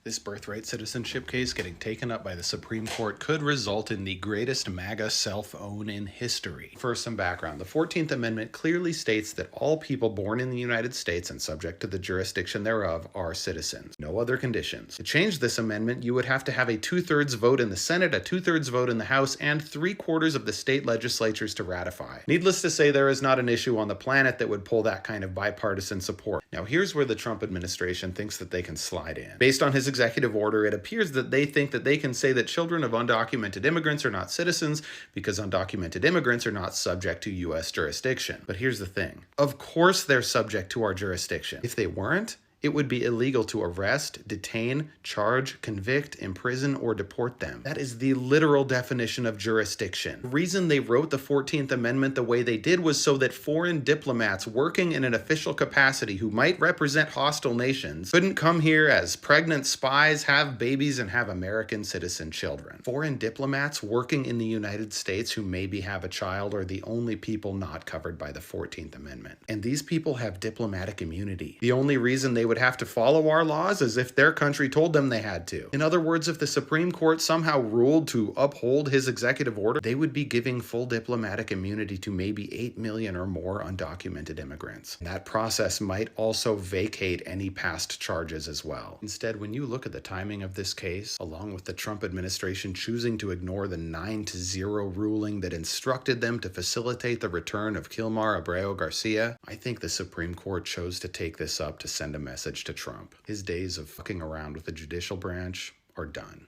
This birthright citizenship case getting taken up by the Supreme Court could result in the greatest MAGA self-own in history. First, some background. The 14th Amendment clearly states that all people born in the United States and subject to the jurisdiction thereof are citizens. No other conditions. To change this amendment, you would have to have a 2/3 vote in the Senate, a 2/3 vote in the House, and 3/4 of the state legislatures to ratify. Needless to say, there is not an issue on the planet that would pull that kind of bipartisan support. Now, here's where the Trump administration thinks that they can slide in. Based on his executive order, it appears that they think that they can say that children of undocumented immigrants are not citizens because undocumented immigrants are not subject to U.S. jurisdiction. But here's the thing. Of course they're subject to our jurisdiction. If they weren't, it would be illegal to arrest, detain, charge, convict, imprison, or deport them. That is the literal definition of jurisdiction. The reason they wrote the 14th Amendment the way they did was so that foreign diplomats working in an official capacity who might represent hostile nations couldn't come here as pregnant spies, have babies, and have American citizen children. Foreign diplomats working in the United States who maybe have a child are the only people not covered by the 14th Amendment. And these people have diplomatic immunity. The only reason they would have to follow our laws is if their country told them they had to. In other words, if the Supreme Court somehow ruled to uphold his executive order, they would be giving full diplomatic immunity to maybe 8 million or more undocumented immigrants. That process might also vacate any past charges as well. Instead, when you look at the timing of this case, along with the Trump administration choosing to ignore the 9-0 ruling that instructed them to facilitate the return of Kilmar Abreu Garcia, I think the Supreme Court chose to take this up to send a message to Trump. His days of fucking around with the judicial branch are done.